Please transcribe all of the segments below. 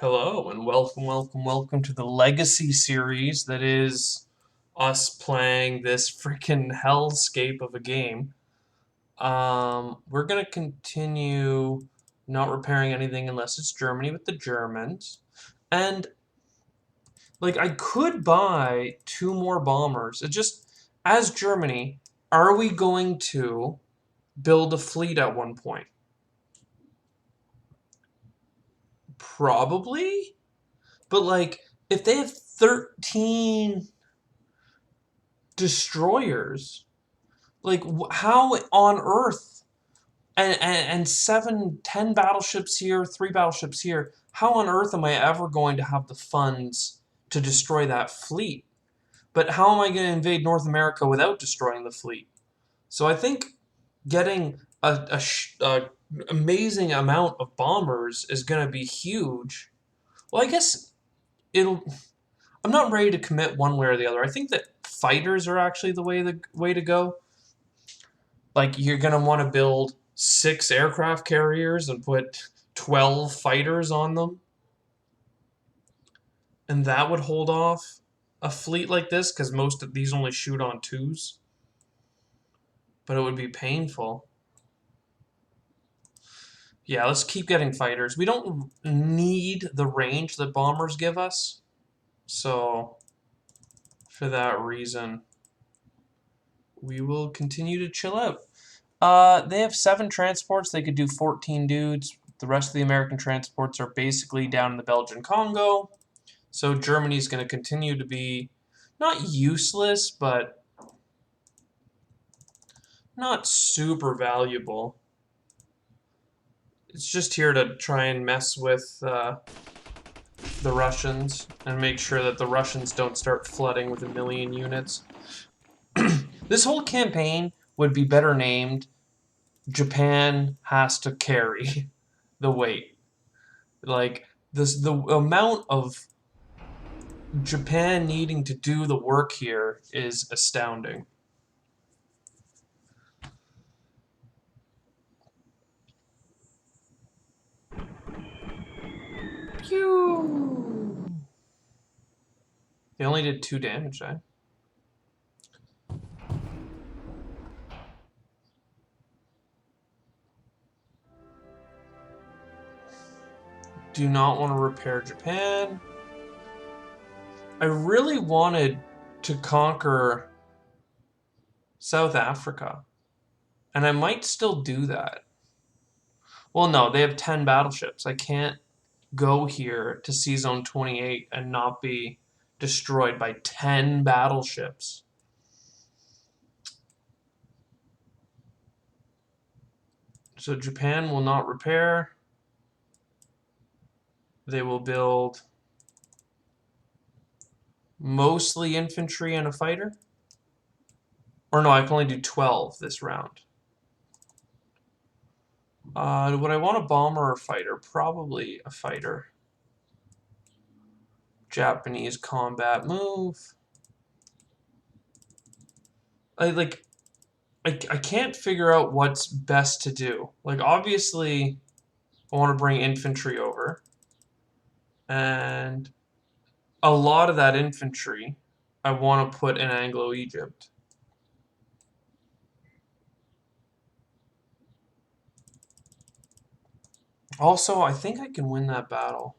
Hello and welcome to the Legacy series that is us playing this freaking hellscape of a game. We're gonna continue not repairing anything unless it's Germany with the Germans. And like I could buy two more bombers. It just as Germany, are we going to build a fleet at one point? Probably. But like if they have 13 destroyers. Like, how on earth? And 10 battleships here, 3 battleships here. How on earth am I ever going to have the funds to destroy that fleet? But how am I going to invade North America without destroying the fleet? So I think getting a amazing amount of bombers is going to be huge. Well, I guess it'll. I'm not ready to commit one way or the other. I think that fighters are actually the way to go. Like you're gonna want to build 6 aircraft carriers and put 12 fighters on them, and that would hold off a fleet like this because most of these only shoot on twos. But it would be painful. Yeah, let's keep getting fighters. We don't need the range that bombers give us, so for that reason, we will continue to chill out. They have 7 transports. They could do 14 dudes. The rest of the American transports are basically down in the Belgian Congo. So Germany's going to continue to be not useless, but not super valuable. It's just here to try and mess with the Russians and make sure that the Russians don't start flooding with 1,000,000 units. This whole campaign would be better named Japan has to carry the weight. Like the amount of Japan needing to do the work here is astounding. Pew! They only did 2 damage, eh? Do not want to repair Japan. I really wanted to conquer South Africa, and I might still do that. Well, no, they have 10 battleships. I can't go here to Sea Zone 28 and not be destroyed by 10 battleships. So Japan will not repair. They will build mostly infantry and a fighter. Or no, I can only do 12 this round. Would I want a bomber or a fighter? Probably a fighter. Japanese combat move. I can't figure out what's best to do. Like, obviously, I want to bring infantry over. And a lot of that infantry I want to put in Anglo-Egypt. Also, I think I can win that battle.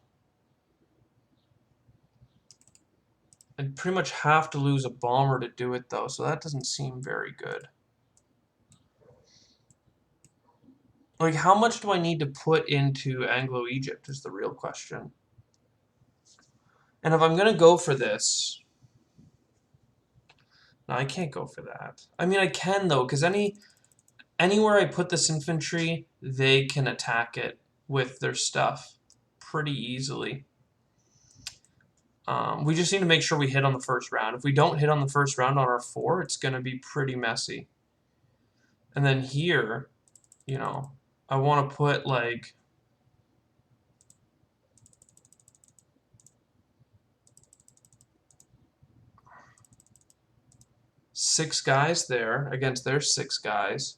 I'd pretty much have to lose a bomber to do it, though, so that doesn't seem very good. Like, how much do I need to put into Anglo-Egypt is the real question. And if I'm going to go for this... No, I can't go for that. I mean, I can, though, because anywhere I put this infantry, they can attack it with their stuff pretty easily. We just need to make sure we hit on the first round. If we don't hit on the first round on our 4, it's going to be pretty messy. And then here, you know, I want to put, like... six guys there against their 6 guys.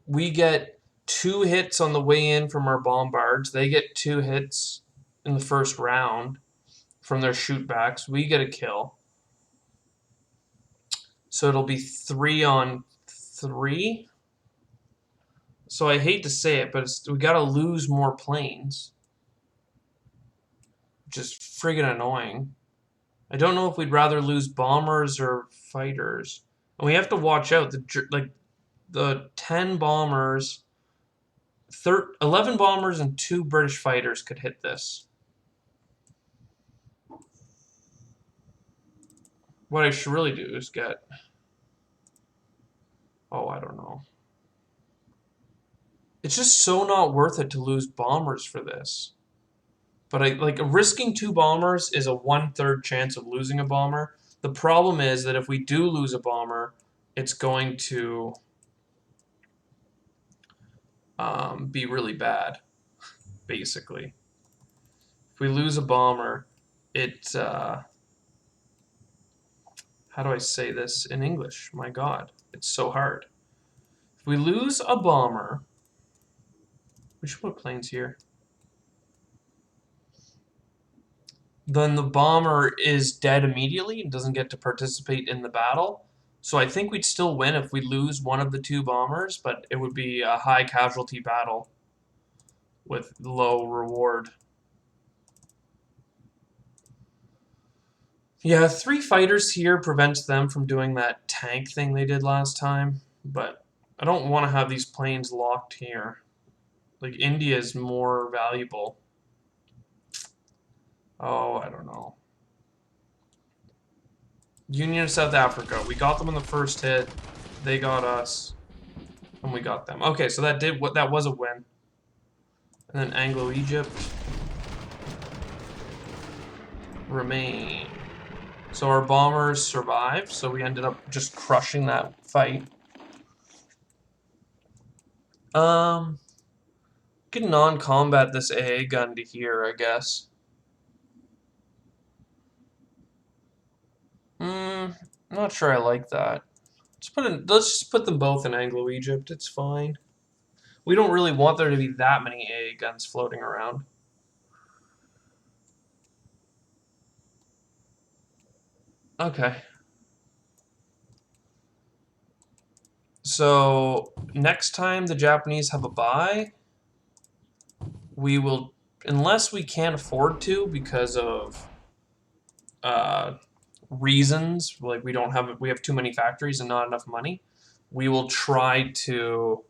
We get 2 hits on the way in from our bombards. They get 2 hits in the first round from their shootbacks. We get a kill. So it'll be 3 on 3. So I hate to say it, but we got to lose more planes. Which is friggin' annoying. I don't know if we'd rather lose bombers or fighters. And we have to watch out. The 10 bombers, 11 bombers and 2 British fighters could hit this. What I should really do is get... Oh, I don't know. It's just so not worth it to lose bombers for this. But risking 2 bombers is a 1/3 chance of losing a bomber. The problem is that if we do lose a bomber, it's going to be really bad, basically. If we lose a bomber, how do I say this in English? My God, it's so hard. If we lose a bomber, we should put planes here. Then the bomber is dead immediately and doesn't get to participate in the battle. So I think we'd still win if we lose one of the 2 bombers, but it would be a high casualty battle with low reward. Yeah, 3 fighters here prevents them from doing that tank thing they did last time, but I don't want to have these planes locked here. Like, India is more valuable. Oh, I don't know. Union of South Africa. We got them in the first hit. They got us. And we got them. Okay, so that was a win. And then Anglo-Egypt. Remain. So our bombers survived, so we ended up just crushing that fight. Can non-combat this AA gun to here, I guess. Not sure I like that. Let's just put them both in Anglo-Egypt. It's fine. We don't really want there to be that many AA guns floating around. Okay. So next time the Japanese have a buy, we will, unless we can't afford to because of reasons, like we have too many factories and not enough money, we will try to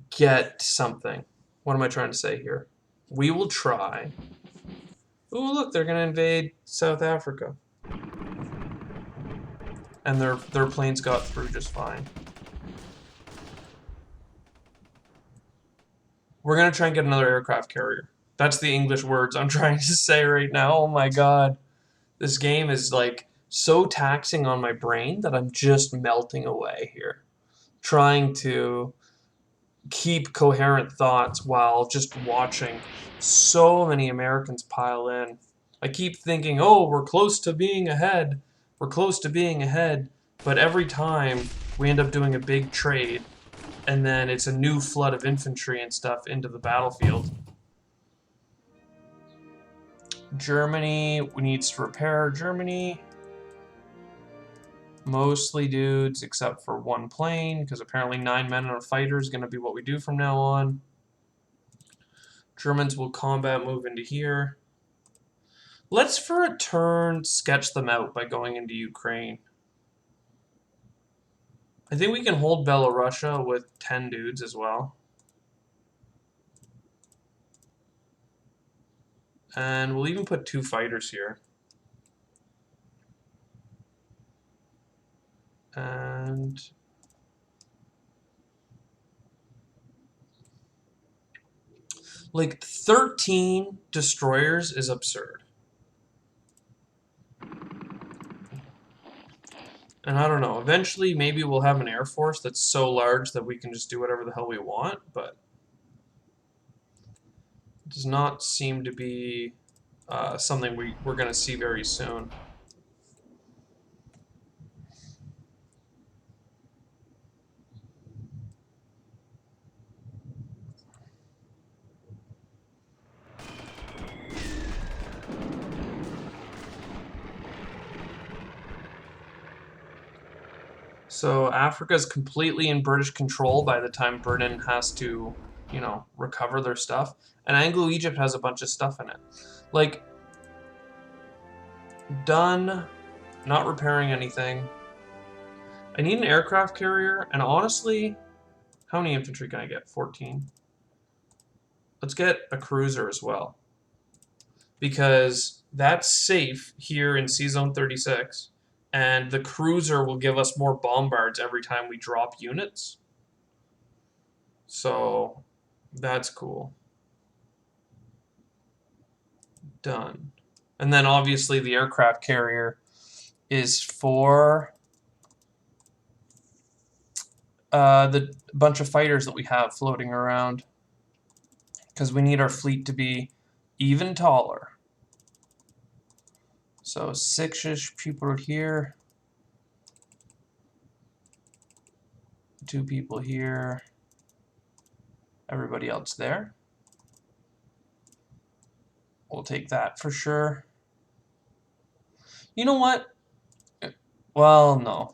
get something. What am I trying to say here? We will try. Oh, look, they're gonna invade South Africa, and their planes got through just fine. We're gonna try and get another aircraft carrier. That's the English words I'm trying to say right now. Oh my God, this game is like so taxing on my brain that I'm just melting away here, trying to keep coherent thoughts while just watching so many Americans pile in. I keep thinking, oh, we're close to being ahead. We're close to being ahead. But every time we end up doing a big trade, and then it's a new flood of infantry and stuff into the battlefield. Germany needs to repair Germany. Mostly dudes, except for 1 plane, because apparently 9 men on a fighter is going to be what we do from now on. Germans will combat move into here. Let's, for a turn, sketch them out by going into Ukraine. I think we can hold Belorussia with 10 dudes as well. And we'll even put 2 fighters here. And like 13 destroyers is absurd. And I don't know, eventually maybe we'll have an air force that's so large that we can just do whatever the hell we want, but it does not seem to be something we're going to see very soon. So Africa's completely in British control by the time Britain has to, recover their stuff. And Anglo-Egypt has a bunch of stuff in it. Like, done, not repairing anything. I need an aircraft carrier, and honestly, how many infantry can I get? 14. Let's get a cruiser as well. Because that's safe here in C-Zone 36, and the cruiser will give us more bombards every time we drop units. So that's cool. Done. And then obviously the aircraft carrier is for the bunch of fighters that we have floating around. Because we need our fleet to be even taller. So 6-ish people here. 2 people here. Everybody else there. We'll take that for sure. You know what? Well, no.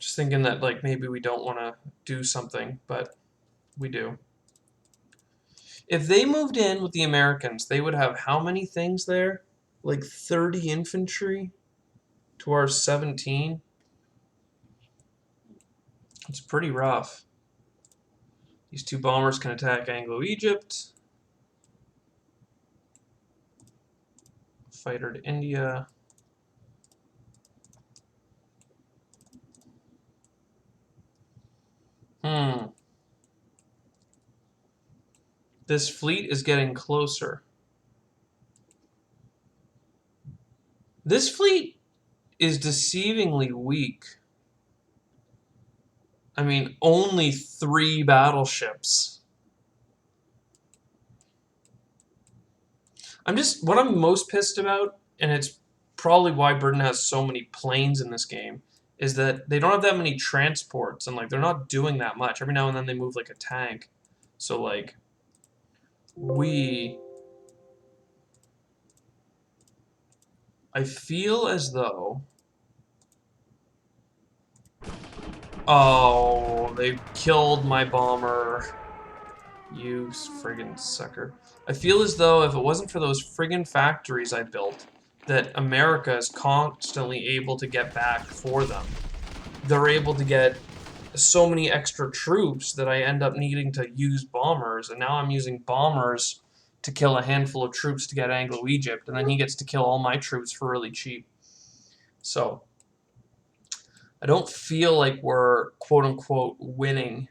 Just thinking that, like, maybe we don't want to do something, but we do. If they moved in with the Americans, they would have how many things there? Like 30 infantry to our 17? It's pretty rough. These 2 bombers can attack Anglo-Egypt. Fighter to India. This fleet is getting closer. This fleet is deceivingly weak. I mean, only 3 battleships. What I'm most pissed about, and it's probably why Britain has so many planes in this game, is that they don't have that many transports, and, like, they're not doing that much. Every now and then they move, like, a tank. So, like, I feel as though... Oh, they killed my bomber. You friggin' sucker. I feel as though if it wasn't for those friggin' factories I built, that America is constantly able to get back for them. They're able to get so many extra troops that I end up needing to use bombers, and now I'm using bombers to kill a handful of troops to get Anglo-Egypt, and then he gets to kill all my troops for really cheap. So, I don't feel like we're quote-unquote winning.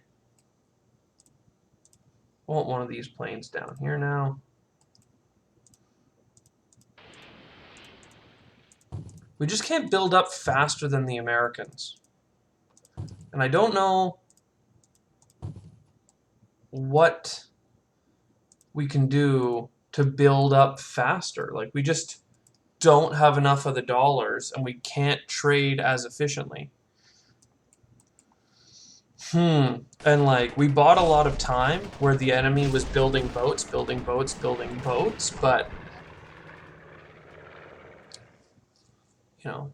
I want one of these planes down here now. We just can't build up faster than the Americans. And I don't know what we can do to build up faster. Like, we just don't have enough of the dollars, and we can't trade as efficiently. And, like, we bought a lot of time where the enemy was building boats, but, you know,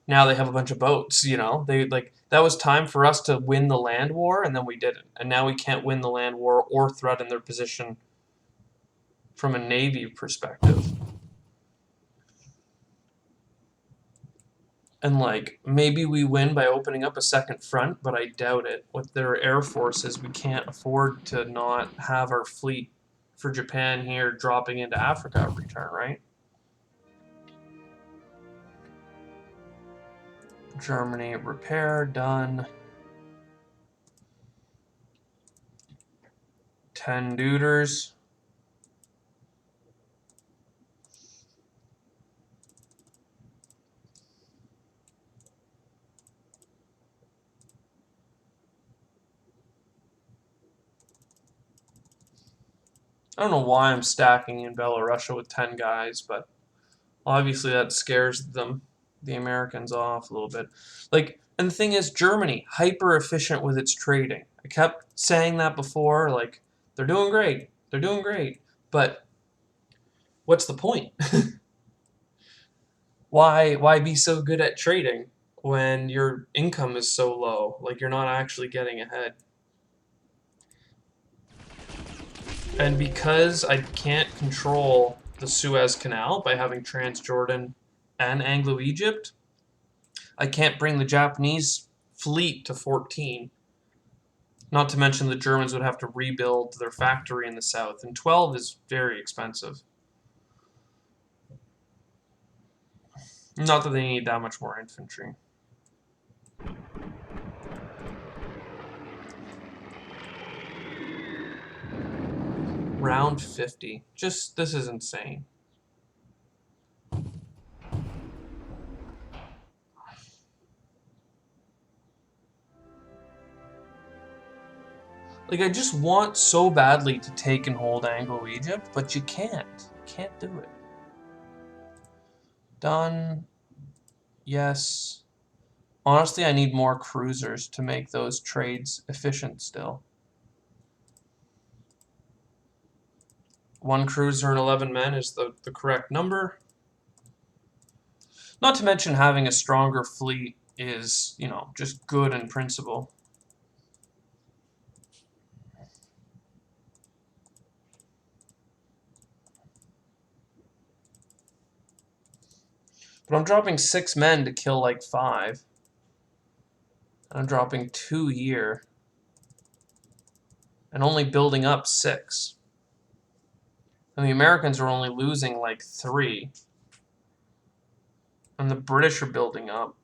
now they have a bunch of boats, that was time for us to win the land war, and then we didn't. And now we can't win the land war or threaten their position from a navy perspective. And, like, maybe we win by opening up a second front, but I doubt it. With their air forces, we can't afford to not have our fleet for Japan here dropping into Africa every turn, right? Germany, repair, done. 10 deuters. I don't know why I'm stacking in Belarusia with 10 guys, but obviously that scares them, the Americans, off a little bit. Like, and the thing is, Germany, hyper efficient with its trading. I kept saying that before, like, they're doing great. They're doing great. But what's the point? Why be so good at trading when your income is so low? Like, you're not actually getting ahead. And because I can't control the Suez Canal by having Transjordan and Anglo-Egypt, I can't bring the Japanese fleet to 14. Not to mention the Germans would have to rebuild their factory in the south, and 12 is very expensive. Not that they need that much more infantry. Round 50. Just, this is insane. Like, I just want so badly to take and hold Anglo-Egypt, but you can't. You can't do it. Done. Yes. Honestly, I need more cruisers to make those trades efficient still. 1 cruiser and 11 men is the correct number. Not to mention having a stronger fleet is, you know, just good in principle. But I'm dropping 6 men to kill like 5. And I'm dropping 2 here. And only building up 6. And the Americans are only losing like 3. And the British are building up.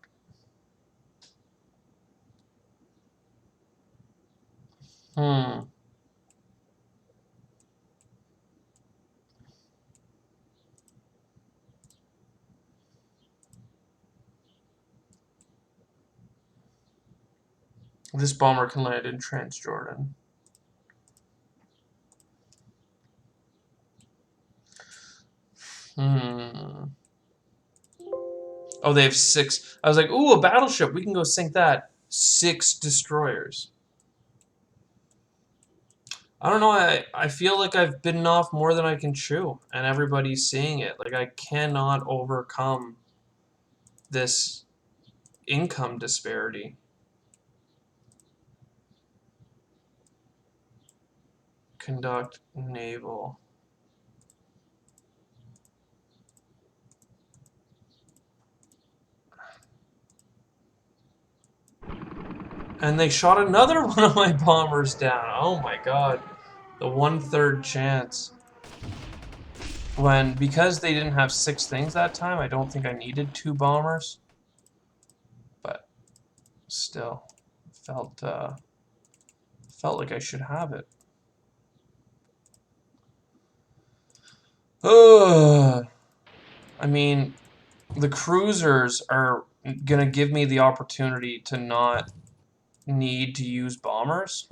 This bomber can land in Transjordan. Oh, they have 6. I was like, ooh, a battleship. We can go sink that. 6 destroyers. I don't know. I feel like I've bitten off more than I can chew. And everybody's seeing it. Like, I cannot overcome this income disparity. Conduct naval. And they shot another one of my bombers down. Oh my god. The 1/3 chance. Because they didn't have 6 things that time, I don't think I needed 2 bombers. But still, felt like I should have it. I mean, the cruisers are gonna give me the opportunity to not need to use bombers.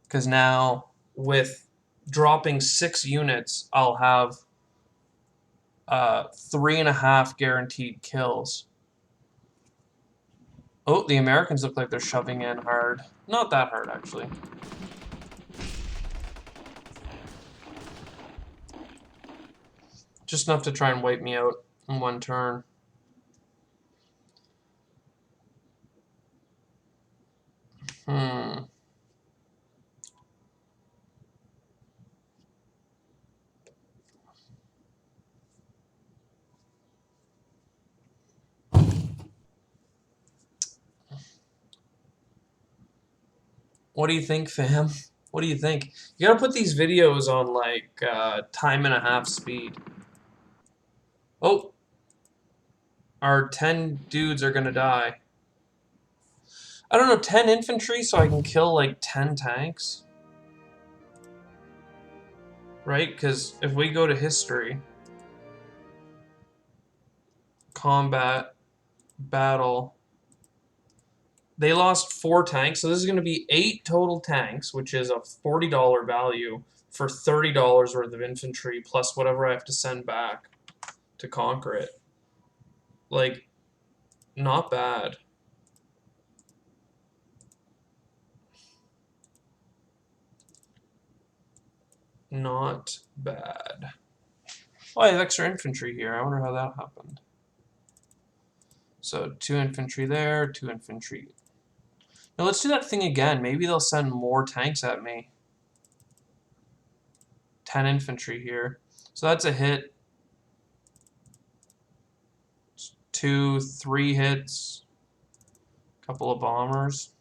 Because now, with dropping 6 units, I'll have 3.5 guaranteed kills. Oh, the Americans look like they're shoving in hard. Not that hard, actually. Just enough to try and wipe me out in 1 turn. What do you think, fam? What do you think? You gotta put these videos on, like, time and a half speed. Oh! Our 10 dudes are gonna die. I don't know, 10 infantry so I can kill, like, 10 tanks? Right? Because if we go to history... Combat... Battle... They lost 4 tanks, so this is going to be 8 total tanks, which is a $40 value for $30 worth of infantry, plus whatever I have to send back to conquer it. Like, not bad. Not bad. Oh, I have extra infantry here. I wonder how that happened. So 2 infantry there, 2 infantry. Now let's do that thing again. Maybe they'll send more tanks at me. 10 infantry here. So that's a hit. 2, 3 hits. Couple of bombers.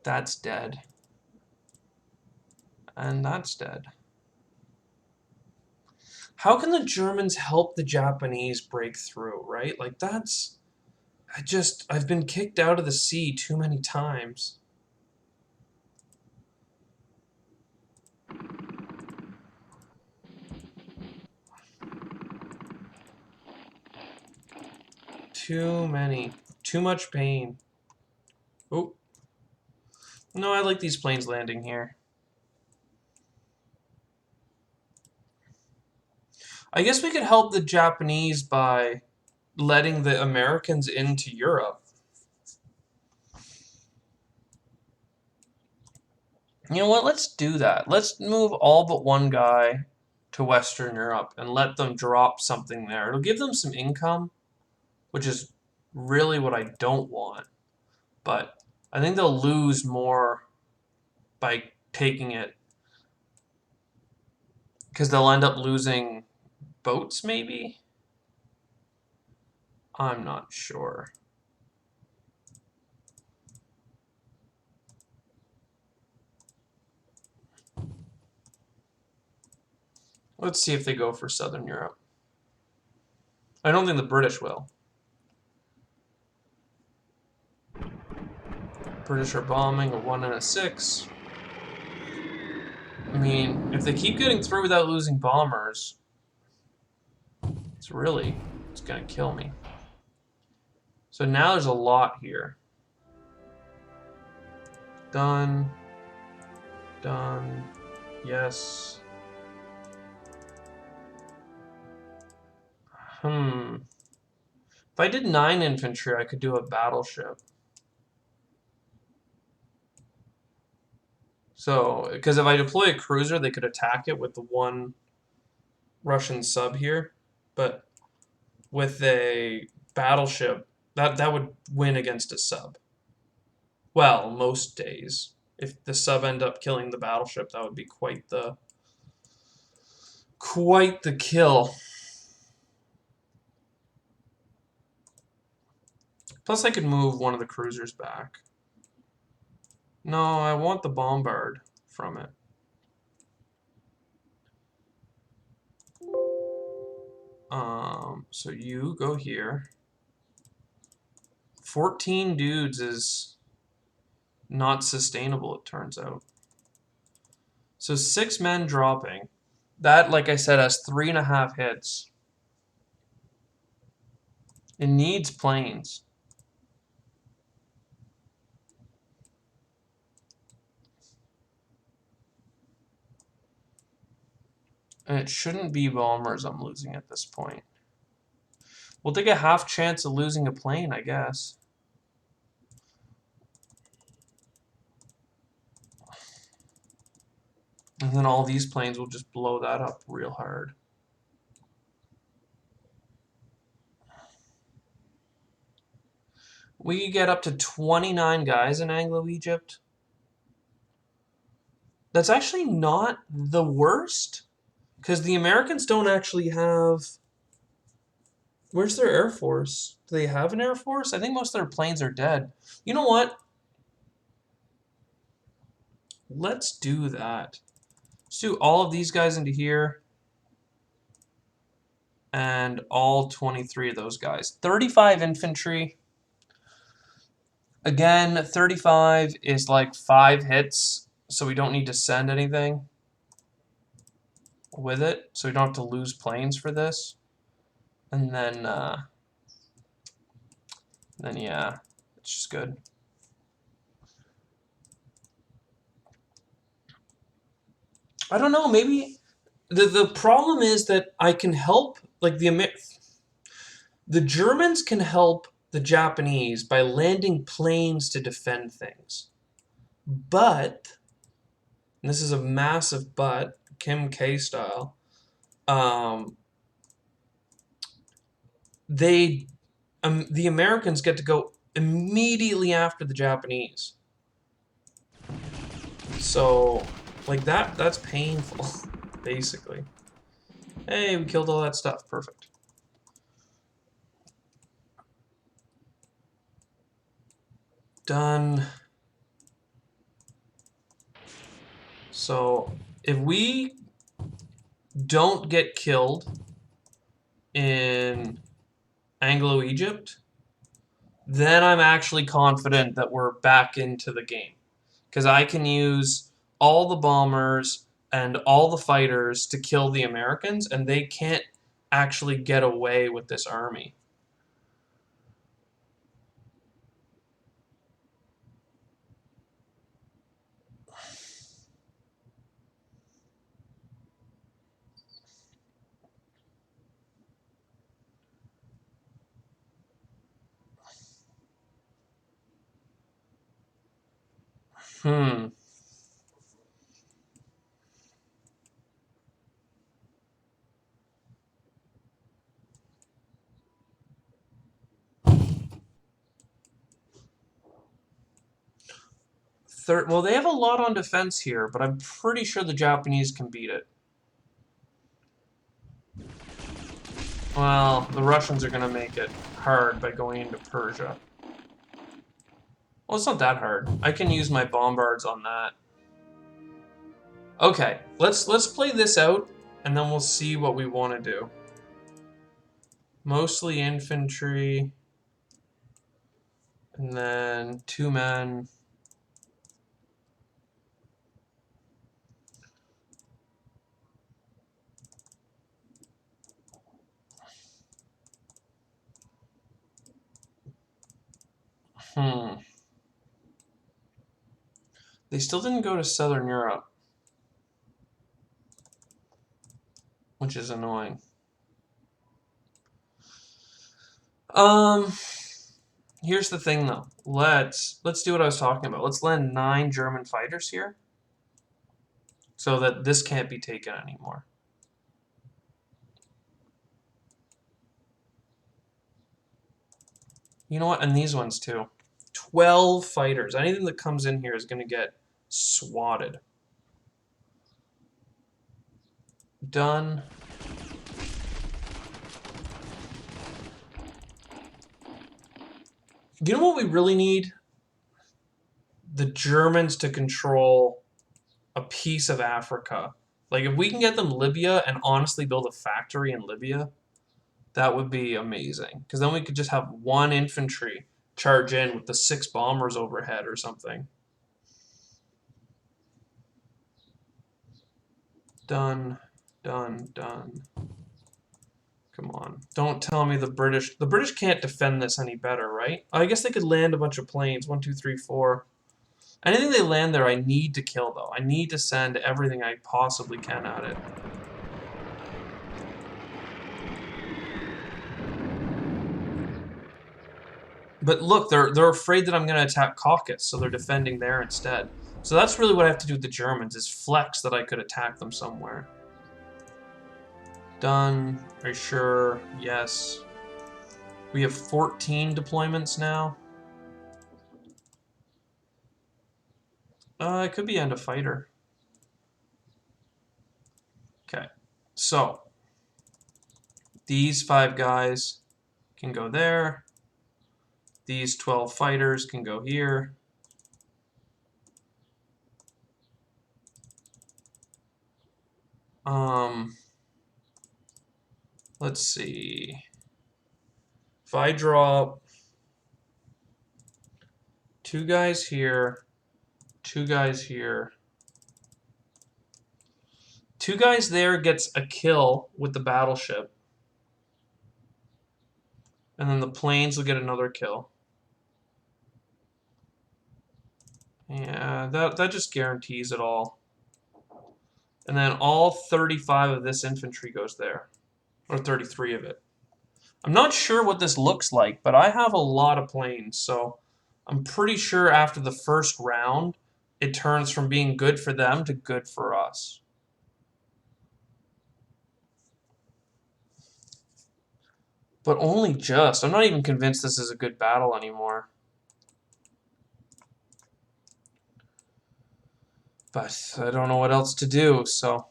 That's dead. And that's dead. How can the Germans help the Japanese break through, right? Like, that's... I've been kicked out of the sea too many times. Too many. Too much pain. Oh. No, I like these planes landing here. I guess we could help the Japanese by letting the Americans into Europe. You know what? Let's do that. Let's move all but one guy to Western Europe and let them drop something there. It'll give them some income, which is really what I don't want. But I think they'll lose more by taking it because they'll end up losing boats, maybe? I'm not sure. Let's see if they go for Southern Europe. I don't think the British will. British are bombing a 1 and a 6. I mean, if they keep getting through without losing bombers, it's gonna kill me. So now there's a lot here. Done. Done. Yes. If I did 9 infantry, I could do a battleship. So, because if I deploy a cruiser, they could attack it with the 1 Russian sub here. But with a battleship, that would win against a sub. Well, most days. If the sub end up killing the battleship, that would be quite the kill. Plus, I could move one of the cruisers back. No, I want the bombard from it. So you go here. 14 dudes is not sustainable, it turns out. So 6 men dropping. That, like I said, has 3.5 hits. It needs planes. And it shouldn't be bombers I'm losing at this point. We'll take a half chance of losing a plane, I guess. And then all these planes will just blow that up real hard. We get up to 29 guys in Anglo-Egypt. That's actually not the worst, because the Americans don't actually have... Where's their Air Force? Do they have an Air Force? I think most of their planes are dead. You know what? Let's do that. Let's do all of these guys into here. And all 23 of those guys. 35 infantry. Again, 35 is like 5 hits, so we don't need to send anything with it. So we don't have to lose planes for this. And then yeah, it's just good. I don't know, maybe the problem is that I can help, like the Germans can help the Japanese by landing planes to defend things. But And this is a massive butt, Kim K style. Um, the Americans get to go immediately after the Japanese. So, like that's painful, basically. Hey, we killed all that stuff. Perfect. Done. So, if we don't get killed in Anglo-Egypt, then I'm actually confident that we're back into the game. Because I can use all the bombers and all the fighters to kill the Americans, and they can't actually get away with this army. Hmm. Well, they have a lot on defense here, but I'm pretty sure the Japanese can beat it. Well, the Russians are going to make it hard by going into Persia. Well, it's not that hard. I can use my bombards on that. Okay, let's play this out, and then we'll see what we want to do. Mostly infantry, and then 2 men. Hmm. They still didn't go to Southern Europe, which is annoying. Here's the thing though. Let's do what I was talking about. Let's land 9 German fighters here, so that this can't be taken anymore. You know what? And these ones too. 12 fighters. Anything that comes in here is going to get swatted. Done. You know what we really need? The Germans to control a piece of Africa. Like, if we can get them Libya and honestly build a factory in Libya, that would be amazing. Because then we could just have 1 infantry charge in with the 6 bombers overhead or something. Done. Done. Done. Come on. Don't tell me the British can't defend this any better, right? I guess they could land a bunch of planes. 1, 2, 3, 4. Anything they land there, I need to kill, though. I need to send everything I possibly can at it. But look, they're afraid that I'm going to attack Caucasus, so they're defending there instead. So that's really what I have to do with the Germans, is flex that I could attack them somewhere. Done. Are you sure? Yes. We have 14 deployments now. It could be end of fighter. Okay. So, these 5 guys can go there. These 12 fighters can go here. Let's see. If I drop 2 guys here, 2 guys here, 2 guys there gets a kill with the battleship. And then the planes will get another kill. Yeah, that just guarantees it all. And then all 35 of this infantry goes there. Or 33 of it. I'm not sure what this looks like, but I have a lot of planes, so I'm pretty sure after the first round, it turns from being good for them to good for us. But only just. I'm not even convinced this is a good battle anymore. But I don't know what else to do, so...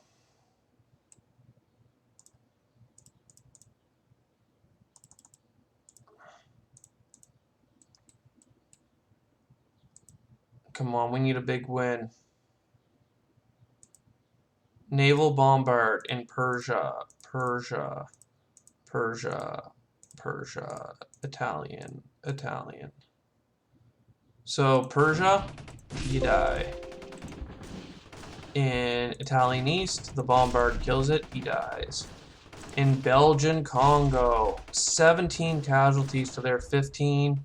Come on, we need a big win. Naval bombard in Persia, Persia, Persia, Persia, Italian, Italian. So Persia, you die. In Italian East, the bombard kills it, he dies. In Belgian Congo, 17 casualties to their 15.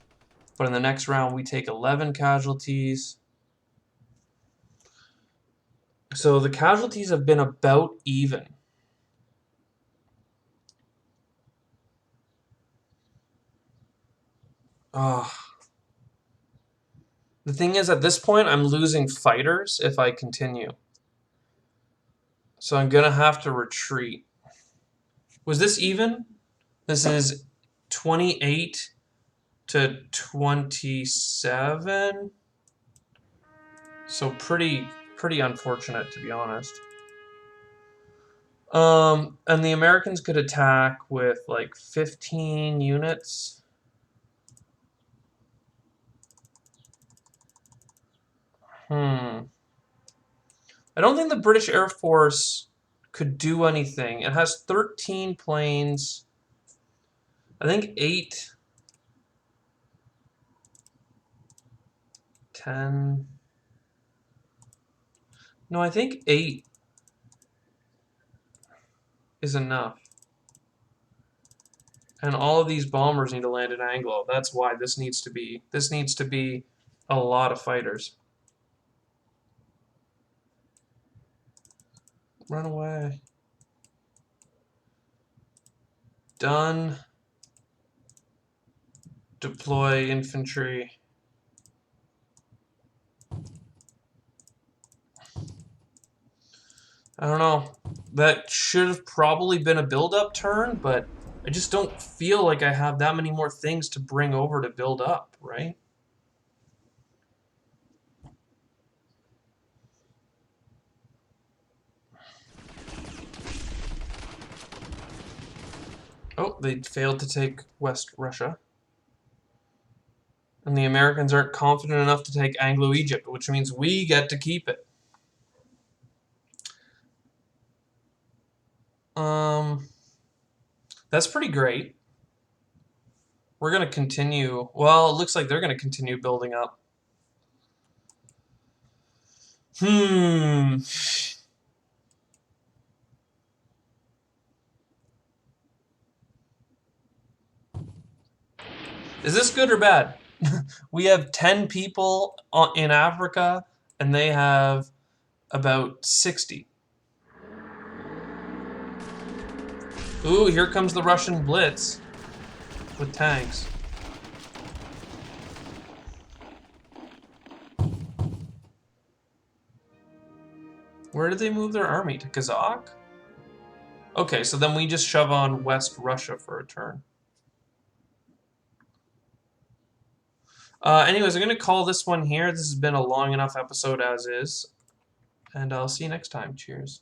But in the next round, we take 11 casualties. So the casualties have been about even. The thing is, at this point, I'm losing fighters if I continue. So I'm going to have to retreat. Was this even? This is 28 to 27. So pretty unfortunate, to be honest. And the Americans could attack with like 15 units. I don't think the British Air Force could do anything. It has 13 planes. I think 8, 10. No, I think 8 is enough. And all of these bombers need to land in Anglo. That's why this needs to be a lot of fighters. Run away. Done. Deploy infantry. I don't know. That should have probably been a build-up turn, but I just don't feel like I have that many more things to bring over to build up, right? Oh, they failed to take West Russia. And the Americans aren't confident enough to take Anglo-Egypt, which means we get to keep it. That's pretty great. We're going to continue. Well, it looks like they're going to continue building up. Is this good or bad? We have 10 people in Africa, and they have about 60. Ooh, here comes the Russian Blitz with tanks. Where did they move their army? To Kazakh? Okay, so then we just shove on West Russia for a turn. Anyways, I'm going to call this one here. This has been a long enough episode as is. And I'll see you next time. Cheers.